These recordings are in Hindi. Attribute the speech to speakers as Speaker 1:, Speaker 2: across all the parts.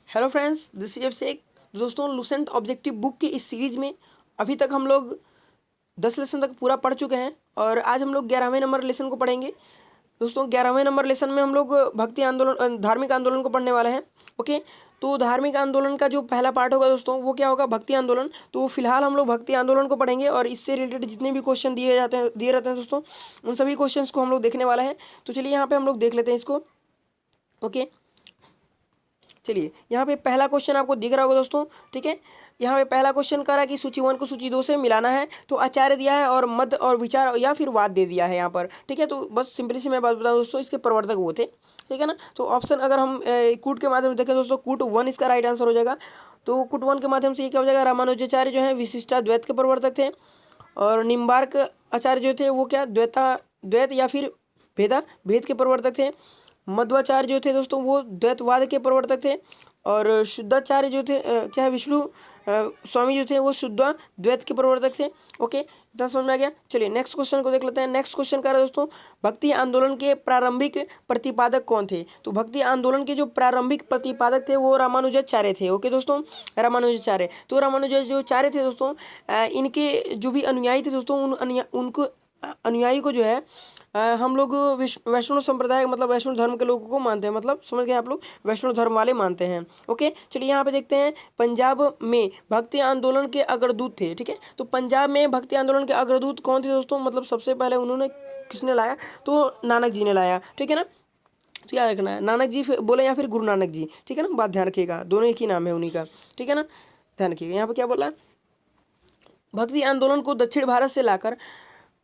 Speaker 1: हेलो फ्रेंड्स, दिस इज अभिषेक। दोस्तों, लुसेंट ऑब्जेक्टिव बुक की इस सीरीज में अभी तक हम लोग 10 लेसन तक पूरा पढ़ चुके हैं और आज हम लोग 11वें नंबर लेसन को पढ़ेंगे। दोस्तों, 11वें नंबर लेसन में हम लोग भक्ति आंदोलन धार्मिक आंदोलन को पढ़ने वाले हैं। ओके, तो धार्मिक आंदोलन का जो पहला पार्ट होगा दोस्तों वो क्या होगा, भक्ति आंदोलन। तो फिलहाल हम लोग भक्ति आंदोलन को पढ़ेंगे और इससे रिलेटेड जितने भी क्वेश्चन दिए रहते हैं दोस्तों, उन सभी क्वेश्चंस को हम लोग देखने वाले हैं। तो चलिए यहाँ पे हम लोग देख लेते हैं इसको। ओके, चलिए यहाँ पे पहला क्वेश्चन आपको दिख रहा होगा दोस्तों। ठीक है, यहाँ पे पहला क्वेश्चन कह रहा है कि सूची 1 को सूची 2 से मिलाना है। तो आचार्य दिया है और मध्य और विचार या फिर वाद दे दिया है यहाँ पर। ठीक है, तो बस सिंपली सी मैं बात बताऊँ दोस्तों, इसके प्रवर्तक वो थे। ठीक है ना, तो ऑप्शन अगर हम कूट के माध्यम से देखें दोस्तों, कूट 1 इसका राइट आंसर हो जाएगा। तो कूट 1 के माध्यम से ये क्या हो जाएगा, रामानुजाचार्य जो है विशिष्टाद्वैत के प्रवर्तक थे और निम्बार्क आचार्य जो थे वो क्या द्वैत या फिर भेद के प्रवर्तक थे। मध्वाचार्य जो थे दोस्तों वो द्वैतवाद के प्रवर्तक थे और शुद्धाचार्य जो थे क्या है विष्णु स्वामी जो थे वो शुद्ध द्वैत के प्रवर्तक थे। ओके, इतना समझ में आ गया। चलिए नेक्स्ट क्वेश्चन को देख लेते हैं। नेक्स्ट क्वेश्चन क्या है दोस्तों, भक्ति आंदोलन के प्रारंभिक प्रतिपादक कौन थे। तो भक्ति आंदोलन के जो प्रारंभिक प्रतिपादक थे वो रामानुजाचार्य थे। ओके दोस्तों, रामानुजाचार्य। तो रामानुजाचार्य थे दोस्तों, इनके जो भी अनुयायी थे दोस्तों उनको अनुयायी को जो है हम लोग वैष्णव संप्रदाय मतलब वैष्णव धर्म के लोगों को मानते हैं, मतलब समझ गए आप लोग, वैष्णव धर्म वाले मानते हैं। ओके, चलिए यहाँ पे देखते हैं पंजाब में भक्ति आंदोलन के अग्रदूत थे। ठीक है, तो पंजाब में भक्ति आंदोलन के अग्रदूत कौन थे दोस्तों, मतलब सबसे पहले उन्होंने किसने लाया, तो नानक जी ने लाया। ठीक है ना, तो याद रखना है नानक जी बोले या फिर गुरु नानक जी। ठीक है ना, बात ध्यान रखिएगा, दोनों एक ही नाम है उन्हीं का। ठीक है ना, ध्यान रखिएगा। यहाँ पे क्या बोला, भक्ति आंदोलन को दक्षिण भारत से लाकर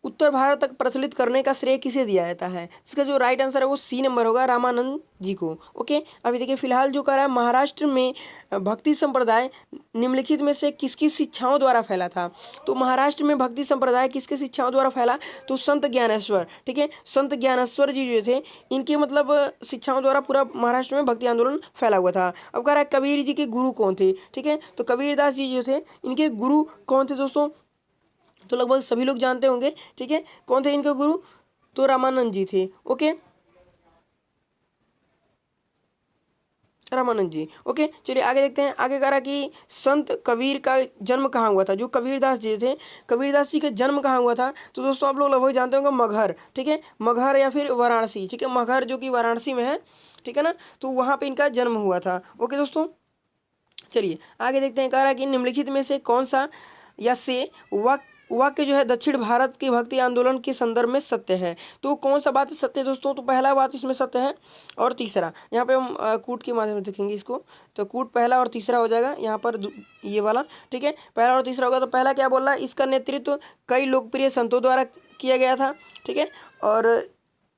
Speaker 1: उत्तर भारत तक प्रचलित करने का श्रेय किसे दिया जाता है। इसका जो राइट आंसर है वो सी नंबर होगा, रामानंद जी को। ओके, अभी देखिए फिलहाल जो कर रहा है, महाराष्ट्र में भक्ति संप्रदाय निम्नलिखित में से किसकी शिक्षाओं द्वारा फैला था। तो महाराष्ट्र में भक्ति संप्रदाय किसके शिक्षाओं द्वारा फैला, तो संत ज्ञानेश्वर। ठीक है, संत ज्ञानेश्वर जी जो थे इनके मतलब शिक्षाओं द्वारा पूरा महाराष्ट्र में भक्ति आंदोलन फैला हुआ था। अब कह रहा है कबीर जी के गुरु कौन थे। ठीक है, तो कबीरदास जी जो थे इनके गुरु कौन थे दोस्तों, तो लगभग सभी लोग जानते होंगे। ठीक है, कौन थे इनके गुरु, तो रामानंद जी थे। ओके, रामानंद जी। ओके, चलिए आगे देखते हैं। आगे कह रहा कि संत कबीर का जन्म कहाँ हुआ था। जो कबीरदास जी थे, कबीरदास जी का जन्म कहाँ हुआ था, तो दोस्तों आप लोग लगभग जानते होंगे मगहर। ठीक है, मगहर या फिर वाराणसी। ठीक है, मगहर जो कि वाराणसी में है। ठीक है ना, तो वहाँ पे इनका जन्म हुआ था। ओके दोस्तों, चलिए आगे देखते हैं। कह रहा है कि निम्नलिखित में से कौन सा या से वाक्य जो है दक्षिण भारत के भक्ति आंदोलन के संदर्भ में सत्य है। तो कौन सा बात सत्य है दोस्तों, तो पहला बात इसमें सत्य है और तीसरा यहाँ पे हम कूट के माध्यम से देखेंगे इसको। तो कूट पहला और तीसरा हो जाएगा यहाँ पर ये वाला। ठीक है, पहला और तीसरा होगा। तो पहला क्या बोल रहा है, इसका नेतृत्व कई लोकप्रिय संतों द्वारा किया गया था। ठीक है, और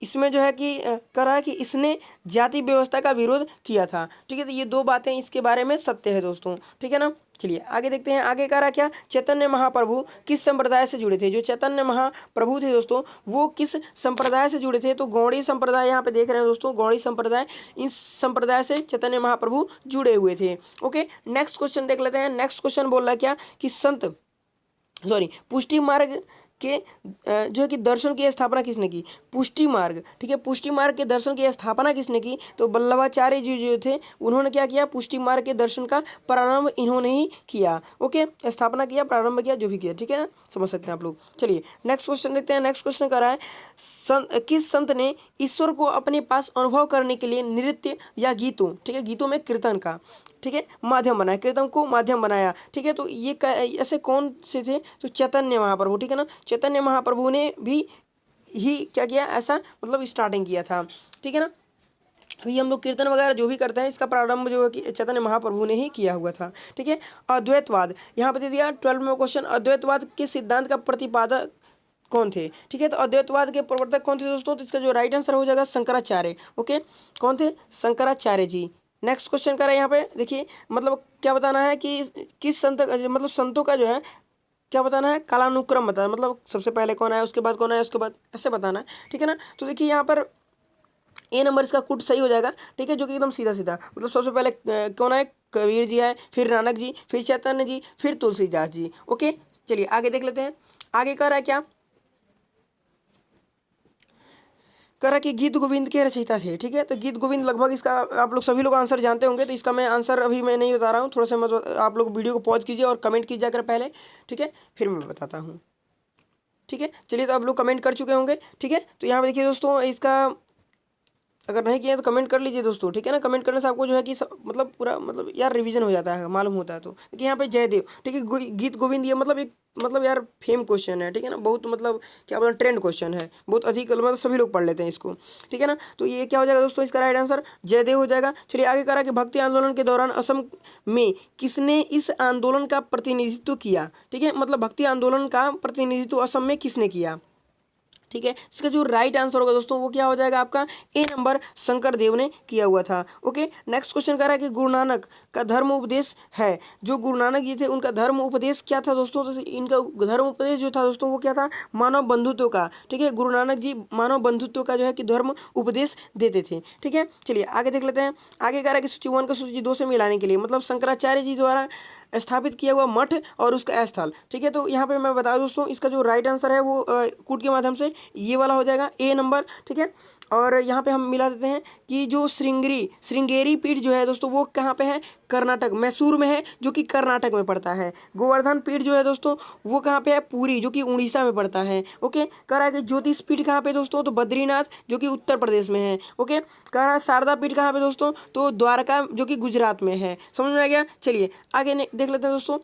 Speaker 1: इसमें जो है कि कह रहा है कि इसने जाति व्यवस्था का विरोध किया था। ठीक है, तो ये दो बातें इसके बारे में सत्य है दोस्तों। ठीक है ना, चलिए आगे देखते हैं। आगे कह रहा क्या, चैतन्य महाप्रभु किस संप्रदाय से जुड़े थे। जो चैतन्य महाप्रभु थे दोस्तों वो किस संप्रदाय से जुड़े थे, तो गौड़ी संप्रदाय यहाँ पे देख रहे हैं दोस्तों, गौड़ी संप्रदाय, इस संप्रदाय से चैतन्य महाप्रभु जुड़े हुए थे। ओके, नेक्स्ट क्वेश्चन देख लेते हैं। नेक्स्ट क्वेश्चन बोल रहा है क्या कि पुष्टि मार्ग के जो है कि दर्शन की स्थापना किसने की, पुष्टि मार्ग। ठीक है, पुष्टि मार्ग के दर्शन की स्थापना किसने की, तो वल्लभाचार्य जी जो थे उन्होंने क्या किया, पुष्टि मार्ग के दर्शन का प्रारंभ इन्होंने ही किया। ओके, स्थापना किया, प्रारंभ किया, जो भी किया। ठीक है ना, समझ सकते हैं आप लोग। चलिए नेक्स्ट क्वेश्चन देखते हैं। नेक्स्ट क्वेश्चन कर रहा है किस संत ने ईश्वर को अपने पास अनुभव करने के लिए नृत्य या गीतों, ठीक है गीतों में कीर्तन का, ठीक है माध्यम बनाया, कीर्तन को माध्यम बनाया। ठीक है, तो ये ऐसे कौन से थे, तो चैतन्य महाप्रभु। ठीक है ना, चैतन्य महाप्रभु ने भी ही क्या किया, ऐसा मतलब स्टार्टिंग किया था। ठीक है ना, अभी हम लोग कीर्तन वगैरह जो भी करते हैं इसका प्रारंभ जो है कि चैतन्य महाप्रभु ने ही किया हुआ था। ठीक है, अद्वैतवाद यहाँ पे दे दिया 12 में क्वेश्चन, अद्वैतवाद के सिद्धांत का प्रतिपादक कौन थे। ठीक है, तो अद्वैतवाद के प्रवर्तक कौन थे दोस्तों, तो इसका जो राइट आंसर हो जाएगा शंकराचार्य। ओके, कौन थे, शंकराचार्य जी। नेक्स्ट क्वेश्चन कर रहे हैं यहाँ पे देखिए, मतलब क्या बताना है कि किस संत मतलब संतों का जो है क्या बताना है, कालानुक्रम बताना, मतलब सबसे पहले कौन आया, उसके बाद कौन आया, उसके बाद ऐसे बताना है। ठीक है ना, तो देखिए यहाँ पर ए नंबर इसका कुट सही हो जाएगा। ठीक है, जो कि एकदम सीधा सीधा, मतलब सबसे पहले कौन आए, कबीर जी आए, फिर नानक जी, फिर चैतन्य जी, फिर तुलसीदास जी। ओके, चलिए आगे देख लेते हैं। आगे कह रहा है क्या, कह रहा कि गीत गोविंद के रचयिता थे। ठीक है, तो गीत गोविंद लगभग इसका आप लोग सभी लोग आंसर जानते होंगे, तो इसका मैं आंसर अभी मैं नहीं बता रहा हूँ, थोड़ा सा मतलब आप लोग वीडियो को पॉज कीजिए और कमेंट कीजिए अगर पहले। ठीक है, फिर मैं बताता हूँ। ठीक है, चलिए, तो आप लोग कमेंट कर चुके होंगे। ठीक है, तो यहाँ पे देखिए दोस्तों, इसका अगर नहीं किया तो कमेंट कर लीजिए दोस्तों। ठीक है ना, कमेंट करने से आपको जो है कि मतलब पूरा मतलब यार रिवीजन हो जाता है, मालूम होता है। तो देखिए यहाँ पे जयदेव, ठीक है, गीत गोविंद, ये मतलब एक मतलब यार फेम क्वेश्चन है। ठीक है ना, बहुत मतलब क्या बोलते हैं, ट्रेंड क्वेश्चन है, बहुत अधिक मतलब सभी लोग पढ़ लेते हैं इसको। ठीक है ना, तो ये क्या हो जाएगा दोस्तों, इसका राइट आंसर जयदेव हो जाएगा। चलिए आगे करा कि भक्ति आंदोलन के दौरान असम में किसने इस आंदोलन का प्रतिनिधित्व किया। ठीक है, मतलब भक्ति आंदोलन का प्रतिनिधित्व असम में किसने किया। ठीक है, इसका जो राइट आंसर होगा दोस्तों वो क्या हो जाएगा आपका, ए नंबर, शंकर देव ने किया हुआ था। ओके, नेक्स्ट क्वेश्चन कह रहा है कि गुरु नानक का धर्म उपदेश है, जो गुरु नानक जी थे उनका धर्म उपदेश क्या था दोस्तों, तो इनका धर्म उपदेश जो था दोस्तों वो क्या था, मानव बंधुत्व का। ठीक है, गुरु नानक जी मानव बंधुत्व का जो है कि धर्म उपदेश देते थे। ठीक है, चलिए आगे देख लेते हैं। आगे कह रहा है कि सूची 1 को सूची 2 से मिलाने के लिए, मतलब शंकराचार्य जी द्वारा स्थापित किया हुआ मठ और उसका स्थल। ठीक है, तो यहाँ पे मैं बता दूं दोस्तों, इसका जो राइट आंसर है वो कूट के माध्यम से ये वाला हो जाएगा, ए नंबर। ठीक है, और यहाँ पे हम मिला देते हैं कि जो श्रृंगेरी पीठ जो है दोस्तों वो कहाँ पे है, कर्नाटक, मैसूर में है, जो कि कर्नाटक में पड़ता है। गोवर्धन पीठ जो है दोस्तों वो कहाँ पे है, पुरी, जो कि उड़ीसा में पड़ता है। ओके, कह रहा है कि ज्योतिष पीठ कहाँ पे दोस्तों, तो बद्रीनाथ, जो कि उत्तर प्रदेश में है। ओके, कह रहा है शारदा पीठ कहाँ पे दोस्तों, तो द्वारका, जो कि गुजरात में है। समझ में आ गया। चलिए आगे देख लेते हैं दोस्तों।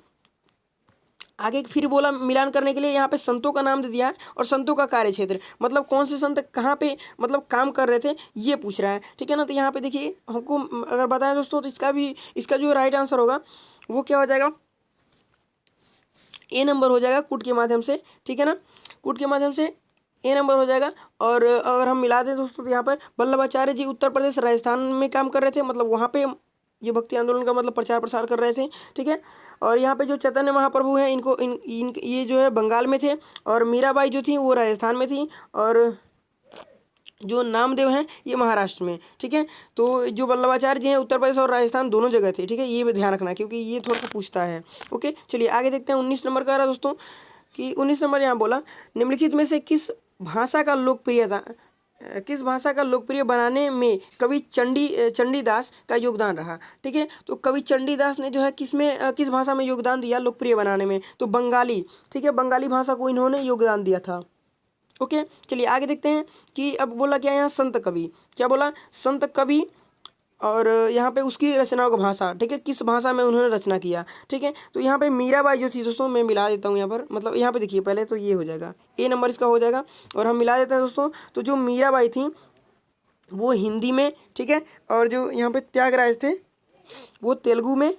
Speaker 1: आगे फिर बोला मिलान करने के लिए, यहाँ पे संतों का नाम दे दिया है और संतों का कार्य क्षेत्र, मतलब कौन से संत कहाँ पे मतलब काम कर रहे थे ये पूछ रहा है। ठीक है ना, तो यहाँ पे देखिए हमको अगर बताएं दोस्तों, तो इसका जो राइट आंसर होगा वो क्या हो जाएगा, ए नंबर हो जाएगा, कूट के माध्यम से। ठीक है ना, कूट के माध्यम से ए नंबर हो जाएगा। और अगर हम मिला दें दोस्तों, तो यहाँ पर वल्लभाचार्य जी उत्तर प्रदेश राजस्थान में काम कर रहे थे, मतलब वहाँ पे ये भक्ति आंदोलन का मतलब प्रचार प्रसार कर रहे थे। ठीक है, और यहाँ पे जो चैतन्य महाप्रभु हैं इनको इन ये जो है बंगाल में थे, और मीराबाई जो थी वो राजस्थान में थी, और जो नामदेव हैं ये महाराष्ट्र में। ठीक है, तो जो वल्लभाचार्य जी हैं उत्तर प्रदेश और राजस्थान दोनों जगह थे। ठीक है, ये भी ध्यान रखना क्योंकि ये थोड़ा सा पूछता है। ओके, चलिए आगे देखते हैं। 19 नंबर का रहा दोस्तों कि 19 नंबर यहाँ बोला, निम्नलिखित में से किस भाषा का लोकप्रिय बनाने में कवि चंडीदास का योगदान रहा। ठीक है, तो कवि चंडीदास ने जो है किस भाषा में योगदान दिया लोकप्रिय बनाने में, तो बंगाली। ठीक है, बंगाली भाषा को इन्होंने योगदान दिया था। ओके, चलिए आगे देखते हैं कि अब बोला क्या यहाँ, संत कवि, क्या बोला, संत कवि, और यहाँ पे उसकी रचनाओं का भाषा। ठीक है, किस भाषा में उन्होंने रचना किया। ठीक है, तो यहाँ पे मीराबाई जो थी दोस्तों, मैं मिला देता हूँ यहाँ पर, मतलब यहाँ पे देखिए पहले तो ये हो जाएगा, ए नंबर इसका हो जाएगा, और हम मिला देते हैं दोस्तों। तो जो मीराबाई थी वो हिंदी में, ठीक है, और जो यहाँ पे त्यागराज थे वो तेलुगु में।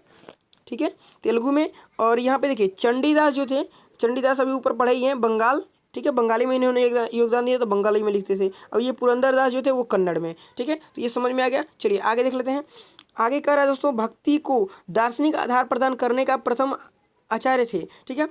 Speaker 1: ठीक है, तेलुगु में, और यहाँ पे देखिए चंडीदास जो थे, चंडीदास अभी ऊपर पढ़े ही हैं, बंगाल। ठीक है, बंगाली में इन्होंने योगदान दिया तो बंगाली में लिखते थे। अब ये पुरंदरदास जो थे वो कन्नड़ में। ठीक है, तो ये समझ में आ गया। चलिए आगे देख लेते हैं। आगे कह रहा है दोस्तों, भक्ति को दार्शनिक आधार प्रदान करने का प्रथम आचार्य थे। ठीक है,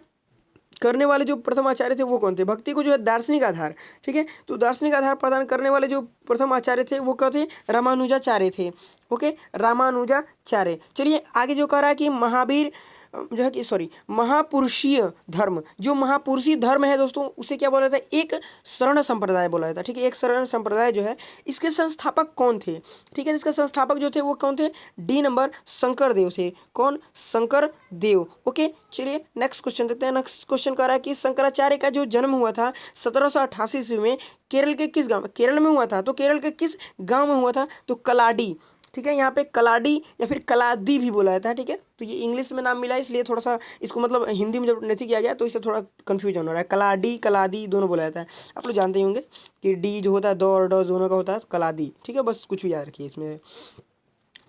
Speaker 1: करने वाले जो प्रथम आचार्य थे वो कौन थे, भक्ति को जो है दार्शनिक आधार। ठीक है, तो दार्शनिक आधार प्रदान करने वाले जो प्रथम आचार्य थे वो क्या थे, रामानुजाचार्य थे। ओके, रामानुजाचार्य। चलिए आगे जो कह रहा है कि महावीर जो है कि महापुरुषीय धर्म, जो महापुरुषीय धर्म है दोस्तों उसे क्या बोला जाता है, एक शरण संप्रदाय बोला जाता है। ठीक है, एक शरण संप्रदाय जो है इसके संस्थापक कौन थे। ठीक है, इसके संस्थापक जो थे वो कौन थे, डी नंबर, शंकर देव थे। कौन, शंकर देव। ओके, चलिए नेक्स्ट क्वेश्चन देखते हैं। नेक्स्ट क्वेश्चन कह रहा है कि शंकराचार्य का जो जन्म हुआ था 1788 ईस्वी में केरल के किस गाँव, केरल में हुआ था, तो केरल के किस गाँव में हुआ था, तो कलाडी। ठीक है, यहाँ पे कलाडी या फिर कलादी भी बोला जाता है। ठीक है, तो ये इंग्लिश में नाम मिला है इसलिए थोड़ा सा इसको मतलब हिंदी में जब नहीं किया गया तो इससे थोड़ा कन्फ्यूजन हो रहा है। कलाडी कलादी दोनों बोला जाता है, आप लोग जानते ही होंगे कि डी जो होता है दो और डो दोनों का होता है कलादी। ठीक है, बस कुछ भी याद रखिए इसमें।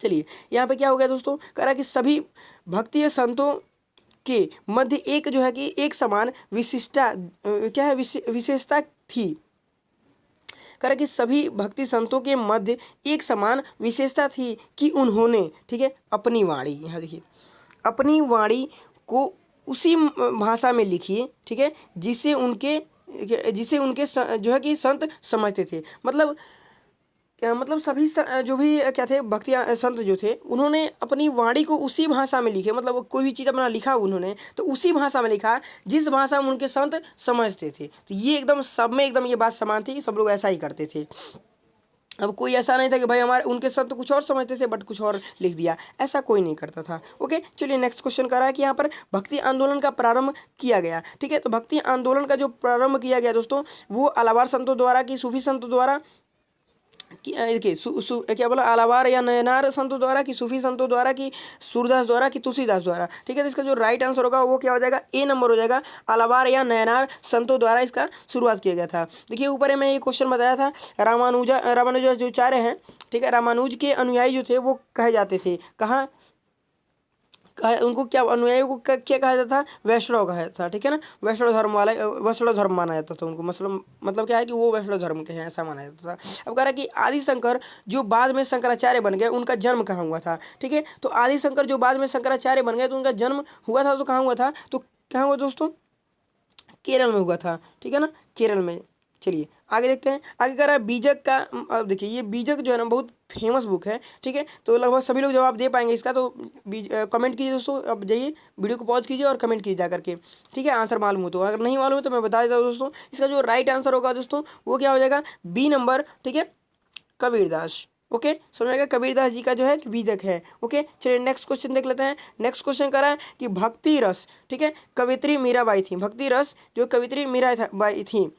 Speaker 1: चलिए यहाँ पे क्या हो गया दोस्तों, कह रहा है कि सभी भक्तिय संतों के मध्य एक जो है कि एक समान विशेषता थी। कह कि सभी भक्ति संतों के मध्य एक समान विशेषता थी कि उन्होंने, ठीक है, अपनी वाणी, यहाँ देखिए, अपनी वाणी को उसी भाषा में लिखी। ठीक है, जिसे उनके जो है कि संत समझते थे। मतलब सभी जो भी क्या थे भक्ति संत जो थे उन्होंने अपनी वाणी को उसी भाषा में लिखे, मतलब कोई भी चीज़ अपना लिखा उन्होंने तो उसी भाषा में लिखा जिस भाषा में उनके संत समझते थे। तो ये एकदम सब में एकदम ये बात समान थी, सब लोग ऐसा ही करते थे। अब कोई ऐसा नहीं था कि भाई हमारे उनके सब तो कुछ और समझते थे बट कुछ और लिख दिया, ऐसा कोई नहीं करता था। ओके, चलिए नेक्स्ट क्वेश्चन कर रहा है कि यहाँ पर भक्ति आंदोलन का प्रारंभ किया गया। ठीक है, तो भक्ति आंदोलन का जो प्रारंभ किया गया दोस्तों, वो अलावार संतों द्वारा कि सूफी संतों द्वारा देखिए क्या बोला, अलावार या नयनार संतों द्वारा कि सूफी संतों द्वारा कि सूरदास द्वारा कि तुलसीदास द्वारा। ठीक है, तो इसका जो राइट आंसर होगा वो क्या हो जाएगा, ए नंबर हो जाएगा, अलावार या नयनार संतों द्वारा इसका शुरुआत किया गया था। देखिए ऊपर में ये क्वेश्चन बताया था, रामानुजाचार्य हैं, ठीक है, रामानुज के अनुयायी जो थे वो कहे जाते थे, कहाँ उनको क्या अनुयायियों को क्या कहा जाता था, वैष्णव कहा जाता था। ठीक है ना, वैष्णव धर्म वाला, वैष्णव धर्म माना जाता था उनको, मतलब क्या है कि वो वैष्णव धर्म के हैं ऐसा माना जाता था। अब कह रहा है कि आदि शंकर जो बाद में शंकराचार्य बन गए उनका जन्म कहाँ हुआ था। ठीक है, तो आदि शंकर जो बाद में शंकराचार्य बन गए तो उनका जन्म हुआ था तो कहाँ हुआ था, तो कहाँ हुआ दोस्तों, केरल में हुआ था। ठीक है ना, केरल में। चलिए आगे देखते हैं, आगे कह रहा है बीजक का। अब देखिए ये बीजक जो है ना बहुत फेमस बुक है। ठीक है, तो लगभग सभी लोग जवाब दे पाएंगे इसका, तो कमेंट कीजिए दोस्तों, अब जाइए वीडियो को पॉज कीजिए और कमेंट कीजिए जा करके। ठीक है, आंसर मालूम हो तो, अगर नहीं मालूम है तो मैं बता देता हूँ दोस्तों, इसका जो राइट आंसर होगा दोस्तों वो क्या हो जाएगा, बी नंबर। ठीक है, कबीरदास। ओके, समझ आएगा, कबीरदास जी का जो है बीजक है। ओके, चलिए नेक्स्ट क्वेश्चन देख लेते हैं। नेक्स्ट क्वेश्चन करा है कि भक्ति रस, ठीक है, कवित्री मीराबाई थी, भक्ति रस जो कवित्री मीराबाई थी।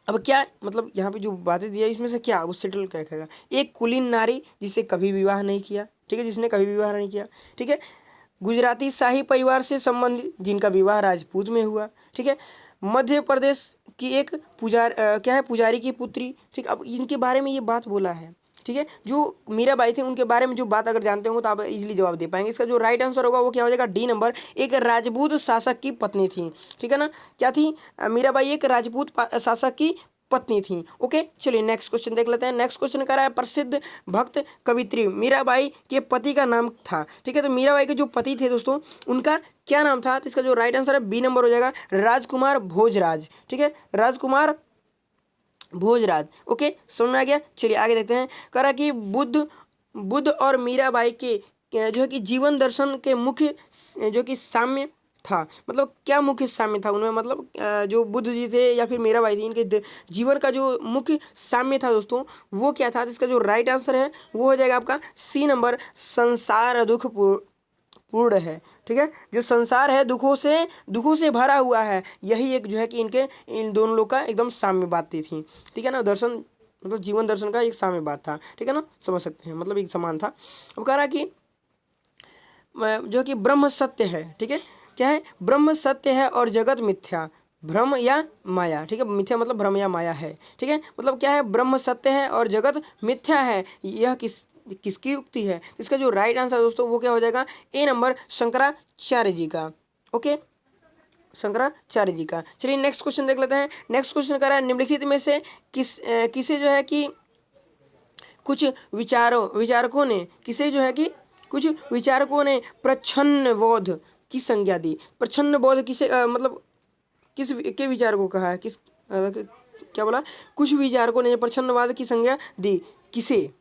Speaker 1: अब क्या मतलब यहाँ पे जो बातें दिया इसमें से क्या वो सेटल क्या कहेगा, एक कुलीन नारी जिसे कभी विवाह नहीं किया। ठीक है, जिसने कभी विवाह नहीं किया। ठीक है, गुजराती शाही परिवार से संबंधित जिनका विवाह राजपूत में हुआ। ठीक है, मध्य प्रदेश की एक क्या है, पुजारी की पुत्री। ठीक, अब इनके बारे में ये बात बोला है। ठीक है, जो मीराबाई थे उनके बारे में जो बात अगर जानते होंगे तो आप इजीली जवाब दे पाएंगे। इसका जो राइट आंसर होगा वो क्या हो जाएगा, डी नंबर, एक राजपूत शासक की पत्नी थी। ठीक है ना, क्या थी, मीराबाई एक राजपूत शासक की पत्नी थी। ओके, चलिए नेक्स्ट क्वेश्चन देख लेते हैं। नेक्स्ट क्वेश्चन करा है, प्रसिद्ध भक्त कवित्री मीराबाई के पति का नाम था। ठीक है, तो मीराबाई के जो पति थे दोस्तों उनका क्या नाम था, तो इसका जो राइट आंसर है बी नंबर हो जाएगा, राजकुमार भोजराज। ठीक है, राजकुमार भोजराज। ओके, समझ में आ गया। चलिए आगे देखते हैं, कह रहा कि बुद्ध और मीराबाई के जो है कि जीवन दर्शन के मुख्य जो कि साम्य था, मतलब क्या मुख्य साम्य था उनमें, मतलब जो बुद्ध जी थे या फिर मीराबाई थी, इनके जीवन का जो मुख्य साम्य था दोस्तों वो क्या था, तो इसका जो राइट आंसर है वो हो जाएगा आपका सी नंबर, संसार दुख पूर्ण है। ठीक है, जो संसार है दुखों से भरा हुआ है, यही एक जो है कि इन दोनों लोग का एकदम साम्य बातें थी। ठीक है ना, दर्शन मतलब जीवन दर्शन का एक साम्य बात था। ठीक है ना, समझ सकते हैं, मतलब एक समान था। अब कह रहा कि जो कि ब्रह्म सत्य है। ठीक है, क्या है, ब्रह्म सत्य है और जगत मिथ्या, भ्रम या माया। ठीक है, मिथ्या मतलब भ्रम या माया है। ठीक है, मतलब क्या है, ब्रह्म सत्य है और जगत मिथ्या है, यह किसकी युक्ति है, इसका जो राइट आंसर दोस्तों वो क्या हो जाएगा, ए नंबर, शंकराचार्य जी का। ओके, शंकराचार्य जी का। चलिए नेक्स्ट क्वेश्चन देख लेते हैं। नेक्स्ट क्वेश्चन कर रहा है, निम्नलिखित में से किसे जो है कि कुछ विचारकों ने प्रच्छन्न बोध की संज्ञा दी। प्रच्छन्न बोध किसे मतलब किस के विचार को कहा है, क्या बोला, कुछ विचारकों ने प्रच्छन्नवाद की संज्ञा दी, किसे,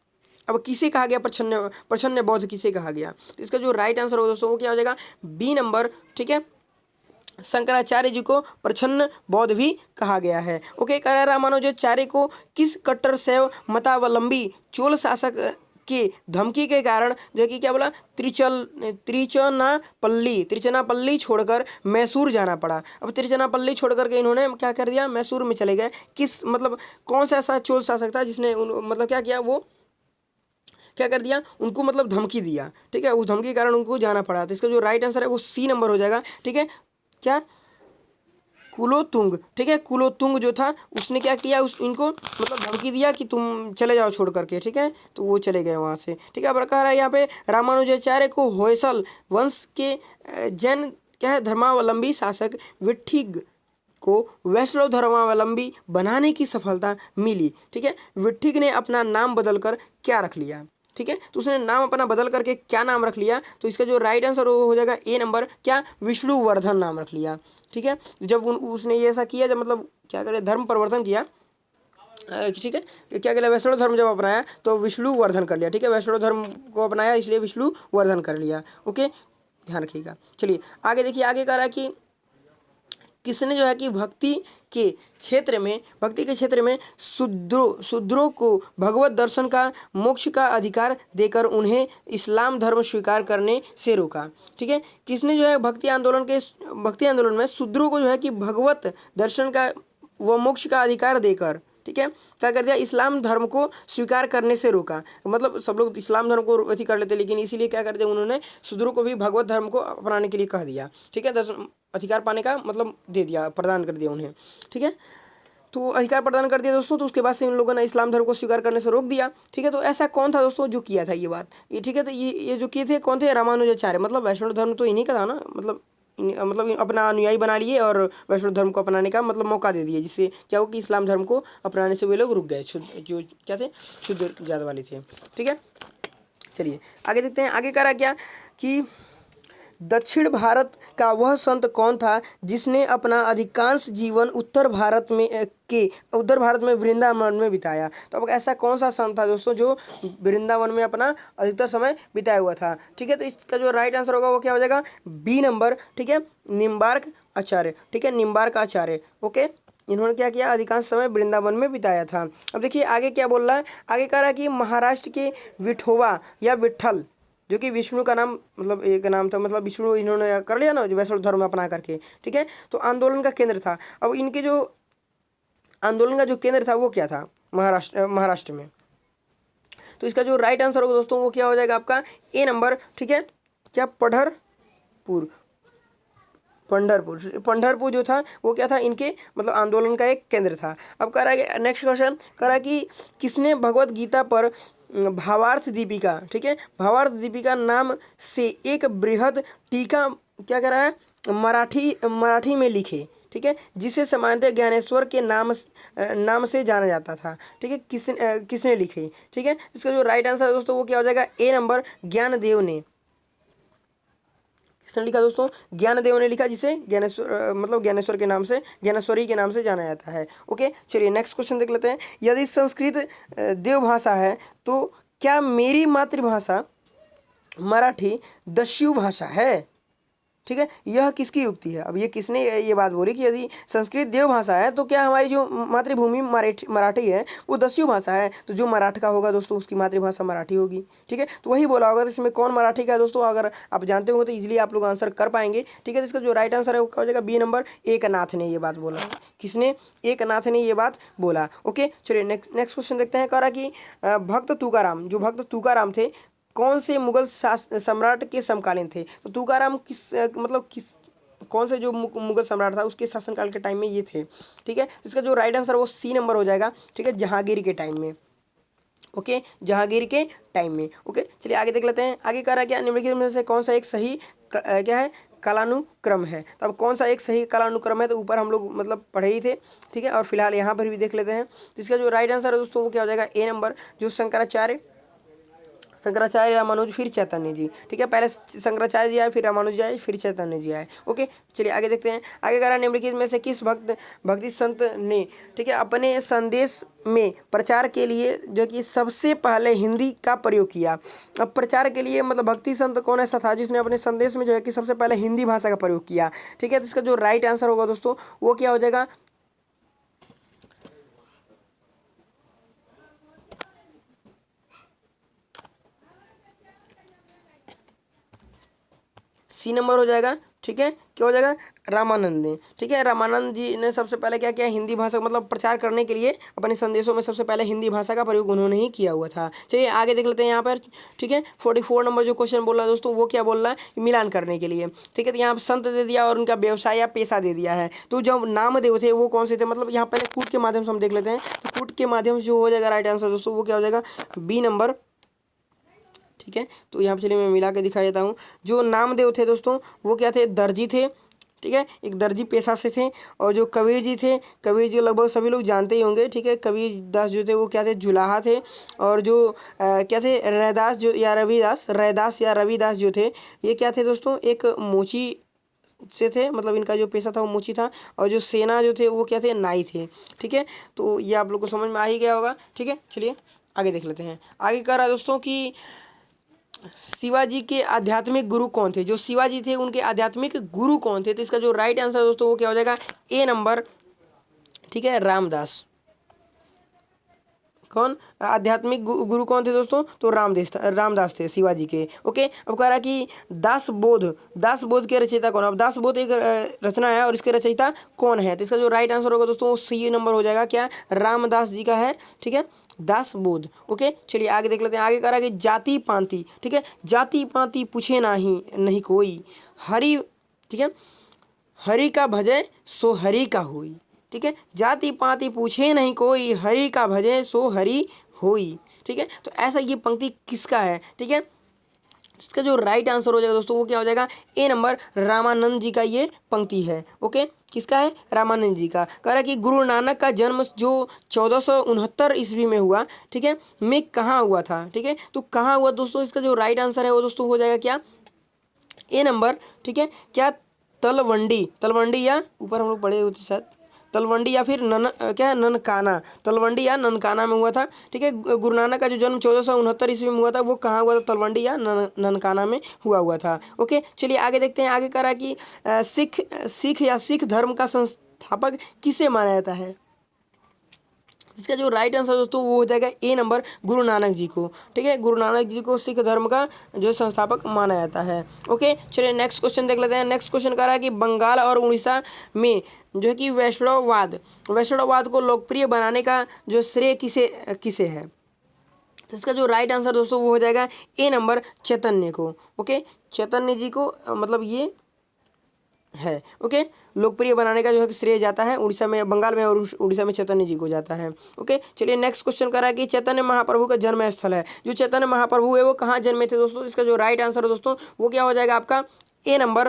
Speaker 1: अब किसे कहा गया, प्रच्छन्न बौद्ध किसे कहा गया, तो इसका जो राइट आंसर होगा दोस्तों वो क्या हो जाएगा, बी नंबर। ठीक है, शंकराचार्य जी को प्रच्छन्न बौद्ध भी कहा गया है। ओके, कह रहा रामानुजाचार्य को किस कट्टर शैव मतावलंबी चोल शासक के धमकी के कारण जो कि क्या बोला, त्रिचनापल्ली छोड़कर मैसूर जाना पड़ा। अब त्रिचनापल्ली छोड़कर के इन्होंने क्या कर दिया, मैसूर में चले गए। किस मतलब कौन सा ऐसा चोल शासक था जिसने मतलब क्या किया, वो क्या कर दिया, उनको मतलब धमकी दिया। ठीक है, उस धमकी के कारण उनको जाना पड़ा। तो इसका जो राइट आंसर है वो सी नंबर हो जाएगा। ठीक है, क्या, कुलोतुंग। ठीक है, कुलोतुंग जो था उसने क्या किया, इनको मतलब धमकी दिया कि तुम चले जाओ छोड़ करके। ठीक है, तो वो चले गए वहाँ से। ठीक है, अब रखा है यहाँ पे रामानुजाचार्य को होयसल वंश के जैन क्या है धर्मावलंबी शासक विट्ठिग को वैष्णव धर्मावलंबी बनाने की सफलता मिली। ठीक है, विट्ठिग ने अपना नाम बदलकर क्या रख लिया। ठीक है, तो उसने नाम अपना बदल करके क्या नाम रख लिया, तो इसका जो राइट आंसर हो जाएगा ए नंबर, क्या, विष्णुवर्धन नाम रख लिया। ठीक है, जब उसने ये ऐसा किया, जब मतलब क्या करे, धर्म परिवर्तन किया। ठीक है, क्या कहला, वैष्णव धर्म जब अपनाया तो विष्णुवर्धन कर लिया। ठीक है, वैष्णव धर्म को अपनाया इसलिए विष्णुवर्धन कर लिया। ओके, ध्यान रखिएगा। चलिए आगे देखिए, आगे कह रहा है कि किसने जो है कि भक्ति के क्षेत्र में शूद्रों को भगवत दर्शन का मोक्ष का अधिकार देकर उन्हें इस्लाम धर्म स्वीकार करने से रोका। ठीक है, किसने जो है भक्ति आंदोलन में शूद्रों को जो है कि भगवत दर्शन का व मोक्ष का अधिकार देकर, ठीक है, क्या कर दिया, इस्लाम धर्म को स्वीकार करने से रोका। मतलब सब लोग इस्लाम धर्म को अथी कर लेते, लेकिन इसीलिए क्या कर दिया उन्होंने, शूद्रों को भी भगवत धर्म को अपनाने के लिए कह दिया। ठीक है, दर्शन अधिकार पाने का मतलब दे दिया, प्रदान कर दिया उन्हें। ठीक है, तो अधिकार प्रदान कर दिया दोस्तों। तो उसके बाद से इन लोगों ने इस्लाम धर्म को स्वीकार करने से रोक दिया। ठीक है, तो ऐसा कौन था दोस्तों जो किया था ये बात, ये ठीक है, तो ये जो किए थे कौन थे, रामानुजाचार्य। मतलब वैष्णव धर्म तो इन्हीं का था ना, मतलब अपना अनुयायी बना लिए और वैष्णव धर्म को अपनाने का मतलब मौका दे दिया, जिससे क्या हो कि इस्लाम धर्म को अपनाने से वे लोग रुक गए, जो क्या थे, शुद्ध जात वाले थे। ठीक है, चलिए आगे देखते हैं। आगे करा क्या कि दक्षिण भारत का वह संत कौन था जिसने अपना अधिकांश जीवन उत्तर भारत में वृंदावन में बिताया। तो अब ऐसा कौन सा संत था दोस्तों जो वृंदावन में अपना अधिकतर समय बिताया हुआ था। ठीक है, तो इसका जो राइट आंसर होगा वो क्या हो जाएगा, बी नंबर। ठीक है, निम्बार्क आचार्य। ठीक है, निम्बार्क आचार्य। ओके, इन्होंने क्या किया, अधिकांश समय वृंदावन में बिताया था। अब देखिए आगे क्या बोल रहा है, आगे कह रहा है कि महाराष्ट्र के विठोबा या विट्ठल, जो कि विष्णु का नाम मतलब एक नाम था, मतलब विष्णु इन्होंने कर लिया ना जो वैष्णव धर्म अपना करके। ठीक है, तो आंदोलन का केंद्र था। अब इनके जो आंदोलन का जो केंद्र था वो क्या था, महाराष्ट्र में। तो इसका जो राइट आंसर होगा दोस्तों वो क्या हो जाएगा आपका, ए नंबर। ठीक है, क्या, पंढरपुर जो था वो क्या था, इनके मतलब आंदोलन का एक केंद्र था। अब कह रहा है नेक्स्ट क्वेश्चन, कह रहा है कि किसने भगवत गीता पर भावार्थ दीपिका, ठीक है, भावार्थ दीपिका नाम से एक बृहद टीका क्या कर रहा है, मराठी में लिखे। ठीक है, जिसे सामान्यतः ज्ञानेश्वर के नाम से जाना जाता था। ठीक है, किसने लिखे। ठीक है, इसका जो राइट आंसर है दोस्तों वो क्या हो जाएगा, ए नंबर, ज्ञानदेव ने। किसने लिखा दोस्तों, ज्ञानदेव ने लिखा, जिसे ज्ञानेश्वर के नाम से, ज्ञानेश्वरी के नाम से जाना जाता है। ओके, चलिए नेक्स्ट क्वेश्चन देख लेते हैं। यदि संस्कृत देव भाषा है तो क्या मेरी मातृभाषा मराठी दस्यु भाषा है। ठीक है, यह किसकी युक्ति है। अब ये किसने ये बात बोली कि यदि संस्कृत देव भाषा है तो क्या हमारी जो मातृभूमि मराठी है वो दस्यु भाषा है, तो जो मराठ का होगा दोस्तों उसकी मातृभाषा मराठी होगी। ठीक है, तो वही बोला होगा। तो इसमें कौन मराठी का है दोस्तों, अगर आप जानते होंगे तो इजीली आप लोग आंसर कर पाएंगे। ठीक है, तो इसका जो राइट आंसर है वो क्या हो जाएगा, बी नंबर, एकनाथ ने ये बात बोला। किसने, एकनाथ ने ये बात बोला। ओके, चलिए नेक्स्ट क्वेश्चन देखते हैं। कह रहा कि भक्त तुकाराम थे कौन से मुगल सम्राट के समकालीन थे। तो तुकाराम कौन से जो मुगल सम्राट था उसके शासनकाल के टाइम में ये थे। ठीक है, इसका जो राइट आंसर वो सी नंबर हो जाएगा। ठीक है, जहांगीर के टाइम में। ओके, जहांगीर के टाइम में। ओके, चलिए आगे देख लेते हैं। आगे कह रहा है क्या, निम्नलिखित में से कौन सा एक सही क्या है, कालानुक्रम है। तो अब कौन सा एक सही कालानुक्रम है, तो ऊपर हम लोग मतलब पढ़े ही थे। ठीक है, और फिलहाल यहाँ पर भी देख लेते हैं। तो इसका जो राइट आंसर है दोस्तों वो क्या हो जाएगा, ए नंबर, जो शंकराचार्य, रामानुज, फिर चैतन्य जी। ठीक है, पहले शंकराचार्य जी आए, फिर रामानुज जी आए, फिर चैतन्य जी आए। ओके, चलिए आगे देखते हैं। आगे कह रहा है निम्नलिखित में से किस भक्ति संत ने, ठीक है, अपने संदेश में प्रचार के लिए जो कि सबसे पहले हिंदी का प्रयोग किया। अब प्रचार के लिए मतलब भक्ति संत कौन ऐसा था जिसने अपने संदेश में जो है कि सबसे पहले हिंदी भाषा का प्रयोग किया। ठीक है, तो इसका जो राइट आंसर होगा दोस्तों वो क्या हो जाएगा, सी नंबर हो जाएगा। ठीक है, क्या हो जाएगा, रामानंद ने। ठीक है, रामानंद जी ने सबसे पहले क्या किया, हिंदी भाषा मतलब प्रचार करने के लिए अपने संदेशों में सबसे पहले हिंदी भाषा का प्रयोग उन्होंने ही किया हुआ था। चलिए आगे देख लेते हैं यहाँ पर। ठीक है, 44 नंबर जो क्वेश्चन बोल रहा है दोस्तों वो क्या बोल रहा है, मिलान करने के लिए। ठीक है, तो यहाँ पर संत दे दिया और उनका व्यवसाय या पेशा दे दिया है। तो जो नामदेव थे वो कौन से थे, मतलब यहाँ पहले कूट के माध्यम से हम देख लेते हैं। तो कूट के माध्यम से जो हो जाएगा राइट आंसर दोस्तों वो क्या हो जाएगा, बी नंबर। ठीक है, तो यहाँ पर चलिए मैं मिला के दिखा देता हूँ। जो नामदेव थे दोस्तों वो क्या थे, दर्जी थे। ठीक है, एक दर्जी पेशा से थे। और जो कबीर जी थे, कबीर जी लगभग सभी लोग जानते ही होंगे। ठीक है, कबीर दास जो थे वो क्या थे, जुलाहा थे। और जो क्या थे, रैदास या रविदास जो थे ये क्या थे दोस्तों, एक मोची से थे, मतलब इनका जो पेशा था वो मोची था। और जो सेना जो थे वो क्या थे, नाई थे। ठीक है, तो ये आप लोग को समझ में आ ही गया होगा। ठीक है, चलिए आगे देख लेते हैं। आगे कह रहा है दोस्तों कि शिवाजी के आध्यात्मिक गुरु कौन थे? जो शिवाजी थे उनके आध्यात्मिक गुरु कौन थे? तो इसका जो राइट आंसर दोस्तों वो क्या हो जाएगा? ए नंबर, ठीक है, रामदास। कौन आध्यात्मिक गुरु कौन थे दोस्तों? तो रामदास थे शिवाजी के। ओके, अब कह रहा है कि दासबोध के रचयिता कौन? अब दासबोध एक रचना है और इसके रचयिता कौन है? तो इसका जो राइट आंसर होगा दोस्तों वो सी नंबर हो जाएगा, क्या? रामदास जी का है, ठीक है, दासबोध। ओके, चलिए आगे देख लेते हैं। आगे कह रहा है कि जाति पांति, ठीक है, जाति पांति पूछे नहीं कोई, हरि, ठीक है, हरि का भजय सो हरि का होई, ठीक है, जाति पाति पूछे नहीं कोई, हरि का भजय सो हरि होई, ठीक है। तो ऐसा ये पंक्ति किसका है? ठीक है, इसका जो राइट आंसर हो जाएगा दोस्तों वो क्या हो जाएगा? ए नंबर, रामानंद जी का ये पंक्ति है। ओके, किसका है? रामानंद जी का। कह रहा है कि गुरु नानक का जन्म जो 1469 ईस्वी में हुआ, ठीक है, में कहाँ हुआ था? ठीक है, तो कहाँ हुआ दोस्तों? इसका जो राइट आंसर है वो दोस्तों हो जाएगा क्या? ए नंबर, ठीक है, क्या? तलवंडी या ऊपर हम लोग पढ़े हुए थे शायद, तलवंडी या फिर क्या है, ननकाना, तलवंडी या ननकाना में हुआ था। ठीक है, गुरु नानक का जो जन्म 1469 ईस्वी में हुआ था वो कहाँ हुआ था? तलवंडी या ननकाना में हुआ था। ओके, चलिए आगे देखते हैं। आगे कह रहा है कि सिख धर्म का संस्थापक किसे माना जाता है? इसका जो राइट आंसर दोस्तों वो हो जाएगा ए नंबर, गुरु नानक जी को। ठीक है, गुरु नानक जी को सिख धर्म का जो संस्थापक माना जाता है। ओके, चलिए नेक्स्ट क्वेश्चन देख लेते हैं। नेक्स्ट क्वेश्चन कह रहा है कि बंगाल और उड़ीसा में जो है कि वैष्णववाद को लोकप्रिय बनाने का जो श्रेय किसे है? तो इसका जो राइट आंसर दोस्तों वो हो जाएगा ए नंबर, चैतन्य को। ओके, चैतन्य जी को मतलब ये है। ओके, लोकप्रिय बनाने का जो है श्रेय जाता है उड़ीसा में, बंगाल में और उड़ीसा में चैतन्य जी को जाता है। ओके, चलिए नेक्स्ट क्वेश्चन कर रहा है कि चैतन्य महाप्रभु का जन्म स्थल है, जो चैतन्य महाप्रभु है वो कहाँ जन्मे थे दोस्तों? इसका जो राइट आंसर है दोस्तों वो क्या हो जाएगा आपका? ए नंबर,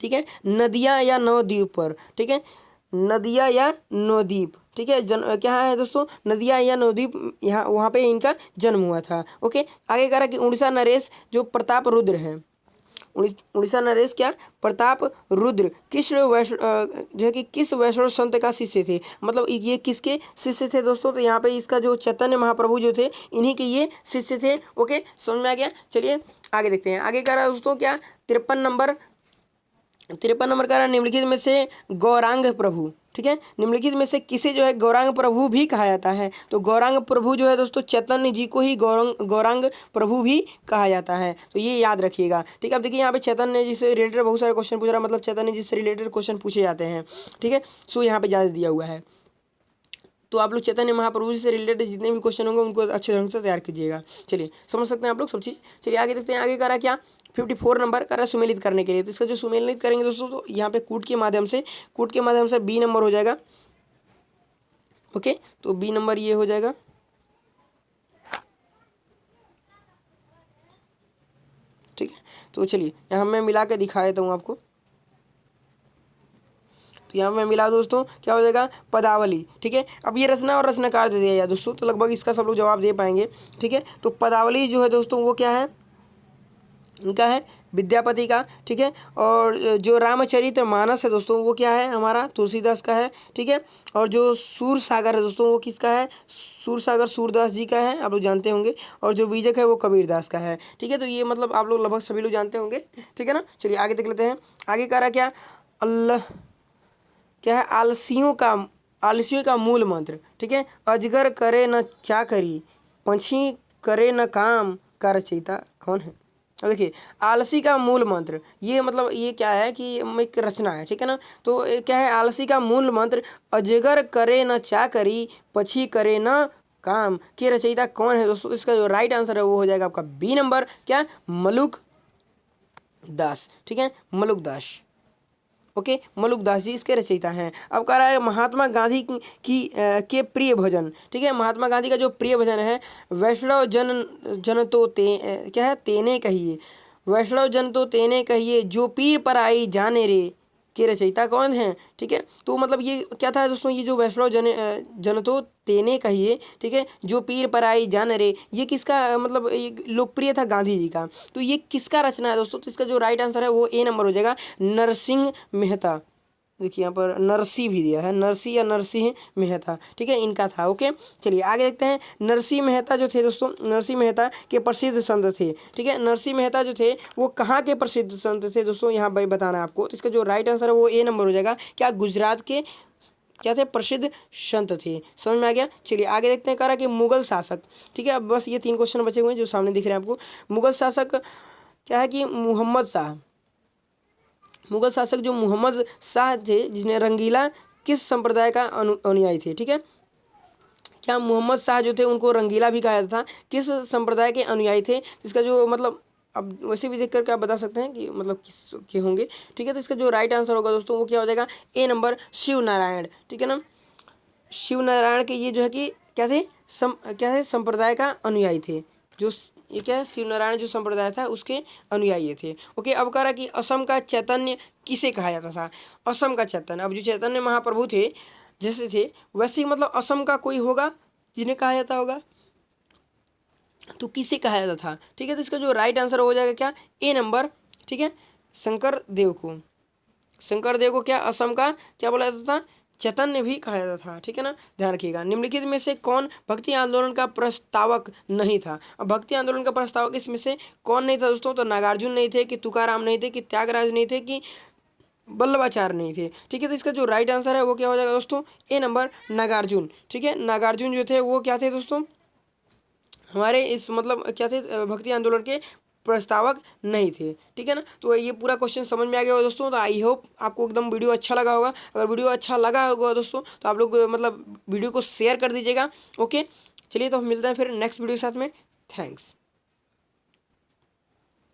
Speaker 1: ठीक है, नदिया या नवद्वीप पर। ठीक है, नदिया या नवद्वीप, ठीक है, क्या है दोस्तों? नदिया या नवद्वीप, यहाँ वहाँ पे इनका जन्म हुआ था। ओके, आगे कह रहा है कि उड़ीसा नरेश जो प्रताप रुद्र हैं, उड़ीसा नरेश क्या? प्रताप रुद्र किस जो है कि किस वैष्णव संत का शिष्य थे? मतलब ये किसके शिष्य थे दोस्तों? तो यहाँ पे इसका जो चैतन्य महाप्रभु जो थे इन्हीं के ये शिष्य थे। ओके, समझ में आ गया? चलिए आगे देखते हैं। आगे कह रहा है दोस्तों क्या? 53 नंबर कह रहा है निम्नलिखित में से गौरांग प्रभु, ठीक है, निम्नलिखित में से किसे जो है गौरांग प्रभु भी कहा जाता है? तो गौरांग प्रभु जो है दोस्तों चैतन्य जी को ही गौरांग प्रभु भी कहा जाता है, तो ये याद रखिएगा। ठीक है, अब देखिए यहाँ पे चैतन्य जी से रिलेटेड बहुत सारे क्वेश्चन पूछ रहा है, मतलब चैतन्य जी से रिलेटेड क्वेश्चन पूछे जाते हैं। ठीक है, सो यहाँ पे ज़्यादा दिया हुआ है, तो आप लोग चैतन्य महाप्रभु से रिलेटेड जितने भी क्वेश्चन होंगे उनको अच्छे ढंग से तैयार कीजिएगा। चलिए समझ सकते हैं आप लोग सब चीज़। चलिए आगे देखते हैं। आगे कह रहा है क्या? 54 नंबर कह रहा है सुमेलित करने के लिए। तो इसका जो सुमेलित करेंगे दोस्तों तो यहाँ पे कूट के माध्यम से बी नंबर हो जाएगा। ओके, तो बी नंबर ये हो जाएगा। ठीक है, तो चलिए यहाँ मैं मिला के दिखा देता हूँ आपको। तो यहाँ मैं मिला दोस्तों क्या हो जाएगा? पदावली। ठीक है, अब ये रचना और रचनाकार दे दिया जाए दोस्तों, तो लगभग इसका सब लोग जवाब दे पाएंगे। ठीक है, तो पदावली जो है दोस्तों वो क्या है? इनका है विद्यापति का। ठीक है, और जो रामचरित मानस है दोस्तों वो क्या है? हमारा तुलसीदास का है। ठीक है, और जो सूर सागर है दोस्तों वो किसका है? सूर सागर सूरदास जी का है, आप लोग जानते होंगे। और जो बीजक है वो कबीरदास का है। ठीक है, तो ये मतलब आप लोग लगभग सभी लोग जानते होंगे। ठीक है ना, चलिए आगे देख लेते हैं। आगे कह रहा क्या? अल्लाह क्या है? आलसियों का मूल मंत्र। ठीक है, अजगर करे न चाकरी, पंछी करे न काम का रचयिता कौन है? अब देखिए आलसी का मूल मंत्र, ये मतलब ये क्या है कि एक रचना है। ठीक है ना, तो क्या है? आलसी का मूल मंत्र अजगर करे न चाकरी, पक्षी करे न काम के रचयिता कौन है दोस्तों? इसका जो राइट आंसर है वो हो जाएगा आपका बी नंबर, क्या? मलुक दास। ठीक है, मलुक दास। ओके, मलुक दास जी इसके रचयिता हैं। अब कह रहा है महात्मा गांधी के प्रिय भजन। ठीक है, महात्मा गांधी का जो प्रिय भजन है, वैष्णव जन तो क्या है? तेने कहिए, वैष्णव जन तो तेने कहिए, जो पीर पर आई जाने रे के रचयिता कौन है? ठीक है, तो मतलब ये क्या था दोस्तों? ये जो वैष्णव जन तो तेने कहिए, ठीक है, जो पीर पर आई जान रे, ये किसका मतलब ये लोकप्रिय था? गांधी जी का। तो ये किसका रचना है दोस्तों? तो इसका जो राइट आंसर है वो ए नंबर हो जाएगा, नरसिंह मेहता। देखिए यहाँ पर नरसी भी दिया है, नरसी या नरसिंह मेहता, ठीक है, इनका था। ओके, चलिए आगे देखते हैं। नरसिंह मेहता जो थे दोस्तों, नरसिंह मेहता के प्रसिद्ध संत थे, ठीक है। नरसिंह मेहता जो थे वो कहाँ के प्रसिद्ध संत थे दोस्तों, यहाँ भाई बताना है आपको। तो इसका जो राइट आंसर है वो ए नंबर हो जाएगा। क्या गुजरात के क्या थे, प्रसिद्ध संत थे। समझ में आ गया। चलिए आगे देखते हैं। कह रहा कि मुगल शासक, ठीक है। अब बस ये 3 क्वेश्चन बचे हुए हैं जो सामने दिख रहे हैं आपको। मुगल शासक क्या है कि मुहम्मद शाह, मुगल शासक जो मुहम्मद शाह थे, जिसने रंगीला किस संप्रदाय का अनुयायी थे, ठीक है। क्या मुहम्मद शाह जो थे उनको रंगीला भी कहा जाता था, किस संप्रदाय के अनुयायी थे। इसका जो मतलब अब वैसे भी देख करके आप बता सकते हैं कि मतलब किस के होंगे, ठीक है। तो इसका जो राइट आंसर होगा दोस्तों वो क्या हो जाएगा, ए नंबर, शिव नारायण, ठीक है ना। शिव नारायण के ये जो है कि क्या थे, क्या है, संप्रदाय का अनुयायी थे। जो ये क्या है, शिव नारायण जो संप्रदाय था उसके अनुयायी थे। ओके, अब कह रहा कि असम का चैतन्य किसे कहा जाता था। असम का चैतन्य, अब जो चैतन्य महाप्रभु थे जैसे थे वैसे ही मतलब असम का कोई होगा जिन्हें कहा जाता होगा, तो किसे कहा जाता था, ठीक है। तो इसका जो राइट आंसर हो जाएगा क्या, ए नंबर, ठीक है, शंकर देव को। शंकर देव को क्या असम का क्या बोला जाता था, चैतन्य भी कहा जाता था, ठीक है ना। ध्यान रखिएगा। निम्नलिखित में से कौन भक्ति आंदोलन का प्रस्तावक नहीं था। अब भक्ति आंदोलन का प्रस्तावक इसमें से कौन नहीं था दोस्तों, तो नागार्जुन नहीं थे, कि तुकाराम नहीं थे, कि त्यागराज नहीं थे, कि वल्लभाचार्य नहीं थे, ठीक है। तो इसका जो राइट आंसर है वो क्या हो जाएगा दोस्तों, ए नंबर, नागार्जुन, ठीक है। नागार्जुन जो थे वो क्या थे दोस्तों, हमारे इस मतलब क्या थे, भक्ति आंदोलन के प्रस्तावक नहीं थे, ठीक है ना। तो ये पूरा क्वेश्चन समझ में आ गया होगा दोस्तों। तो आई होप आपको एकदम वीडियो अच्छा लगा होगा। अगर वीडियो अच्छा लगा होगा दोस्तों तो आप लोग मतलब वीडियो को शेयर कर दीजिएगा। ओके, चलिए तो हम मिलते हैं फिर नेक्स्ट वीडियो के साथ में। थैंक्स।